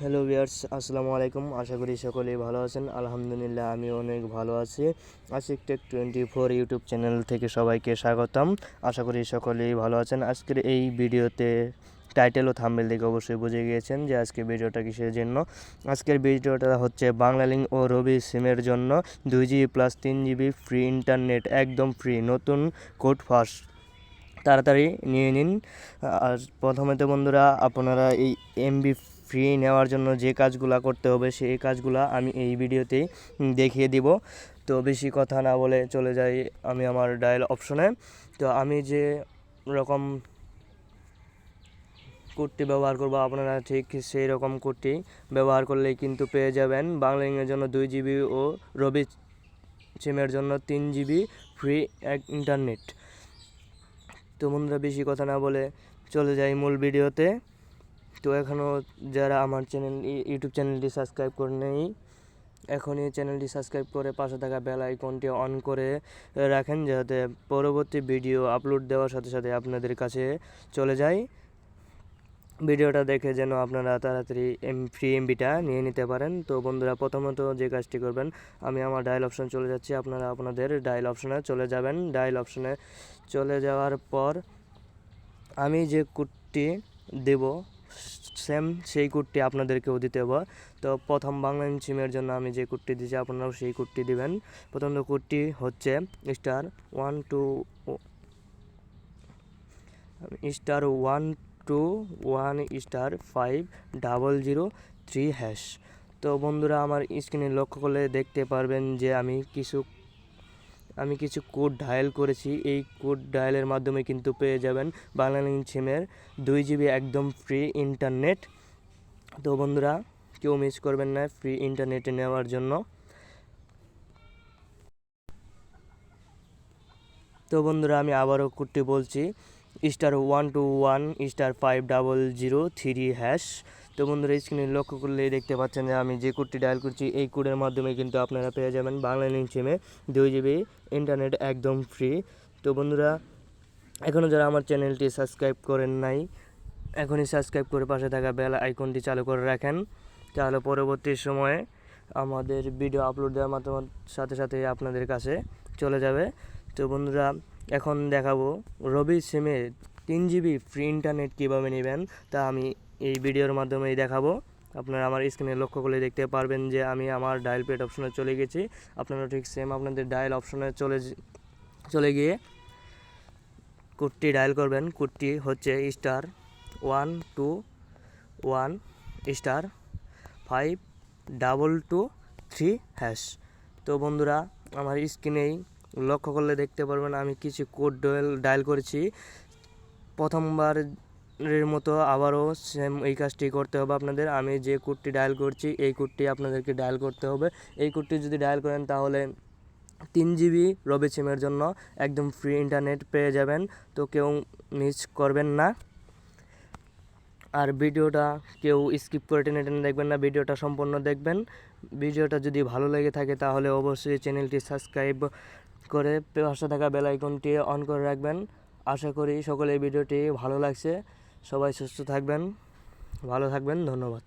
Hello viewers, আসসালামু আলাইকুম। আশা করি সকলেই ভালো আছেন। আলহামদুলিল্লাহ আমি অনেক ভালো আছি। আশিক টেক 24 ইউটিউব চ্যানেল থেকে সবাইকে স্বাগতম। আশা করি সকলেই ভালো আছেন। আজকের এই ভিডিওতে টাইটেল ও থাম্বনেল দেখে অবশ্যই বুঝে গিয়েছেন যে আজকে ভিডিওটা কিসের জন্য। আজকের ভিডিওটা হচ্ছে বাংলালিংক ও রবি সিমের জন্য 2GB plus 3GB free internet, একদম ফ্রি, নতুন কোড ফার্স্ট, তাড়াতাড়ি নিয়ে নিন। আর প্রথমে তো বন্ধুরা, আপনারা এই এমবি ফ্রি নেওয়ার জন্য যে কাজগুলো করতে হবে সেই কাজগুলো আমি এই ভিডিওতেই দেখিয়ে দিব। তো বেশি কথা না বলে চলে যাই আমি আমার ডায়াল অপশনে। তো আমি যে রকম কোডটি ব্যবহার করব আপনারা ঠিক সেই রকম কোডটি ব্যবহার করলেই কিন্তু পেয়ে যাবেন বাংলালিংকের জন্য 2GB ও রবি সিমের জন্য 3GB ফ্রি ইন্টারনেট। তো বন্ধুরা, বেশি কথা না বলে চলে যাই মূল ভিডিওতে। তো এখনও যারা আমার ইউটিউব চ্যানেলটি সাবস্ক্রাইব করে নেই, এখনই চ্যানেলটি সাবস্ক্রাইব করে পাশে থাকা বেল আইকনটি অন করে রাখেন, যাতে পরবর্তী ভিডিও আপলোড দেওয়ার সাথে সাথে আপনাদের কাছে চলে যায়। ভিডিওটা দেখে যেন আপনারা তাড়াতাড়ি ফ্রি এমবিটা নিয়ে নিতে পারেন। তো বন্ধুরা, প্রথমত যে কাজটি করবেন, আমি আমার ডায়াল অপশন চলে যাচ্ছি, আপনারা আপনাদের ডায়াল অপশনে চলে যাবেন। ডায়াল অপশনে চলে যাওয়ার পর আমি যে কোডটি দেব সেম সেই কোডটি আপনাদেরকেও দিতে হবে। তো প্রথম বাংলালিংক সিমের জন্য আমি যে কোডটি দিয়েছি আপনারাও সেই কোডটি দিবেন। প্রথম কোডটি হচ্ছে *121*500#। তো বন্ধুরা, আমার স্ক্রিনে লক্ষ্য করলে দেখতে পারবেন যে আমি কিছু কোড ডায়াল করেছি। এই কোড ডায়ালের মাধ্যমে কিন্তু পেয়ে যাবেন বাংলালিংক সিমের 2GB একদম ফ্রি ইন্টারনেট। তো বন্ধুরা, কেউ মিস করবেন না ফ্রি ইন্টারনেট নেওয়ার জন্য। তো বন্ধুরা, আমি আবারও কোডটি বলছি, *121*500#। তো বন্ধুরা, স্ক্রিনে লক্ষ্য করলে দেখতে পাচ্ছেন যে আমি যে কোডটি ডায়াল করছি এই কোডের মাধ্যমে কিন্তু আপনারা পেয়ে যাবেন বাংলালিংক সিমে 2GB ইন্টারনেট একদম ফ্রি। তো বন্ধুরা, এখনও যারা আমার চ্যানেলটি সাবস্ক্রাইব করেন নাই, এখনই সাবস্ক্রাইব করে পাশে থাকা বেল আইকনটি চালু করে রাখেন, তাহলে পরবর্তী সময়ে আমাদের ভিডিও আপলোড দেওয়ার মাধ্যমে সাথে সাথে আপনাদের কাছে চলে যাবে। তো বন্ধুরা, এখন দেখাবো রবি সিমে 3GB ফ্রি ইন্টারনেট কীভাবে নেবেন, তা আমি এই ভিডিওর মাধ্যমেই দেখাবো। আপনারা আমার স্ক্রিনে লক্ষ্য করলে দেখতে পারবেন যে আমি আমার ডায়াল পেড অপশনে চলে গেছি। আপনারা ঠিক সেম আপনাদের ডায়াল অপশনে চলে গিয়ে কোডটি ডায়াল করবেন। কোডটি হচ্ছে *121*52223#। তো বন্ধুরা, আমার স্ক্রিনেই লক্ষ্য করলে দেখতে পারবেন আমি কিছু কোড ডায়াল করেছি। প্রথমবারের মতো আবারও সেম এই কাজটি করতে হবে আপনাদের। আমি যে কোডটি ডায়াল করছি এই কোডটি আপনাদেরকে ডায়াল করতে হবে। এই কোডটি যদি ডায়াল করেন তাহলে 3GB রবি সিমের জন্য একদম ফ্রি ইন্টারনেট পেয়ে যাবেন। তো কেউ মিস করবেন না। আর ভিডিওটা কেউ স্কিপ করে টেনে টেনে দেখবেন না, ভিডিওটা সম্পূর্ণ দেখবেন। ভিডিওটা যদি ভালো লেগে থাকে তাহলে অবশ্যই চ্যানেলটি সাবস্ক্রাইব করে পাশে থাকা বেল আইকনটি অন করে রাখবেন। আশা করি সকলের ভিডিওটি ভালো লাগছে। সবাই সুস্থ থাকবেন, ভালো থাকবেন। ধন্যবাদ।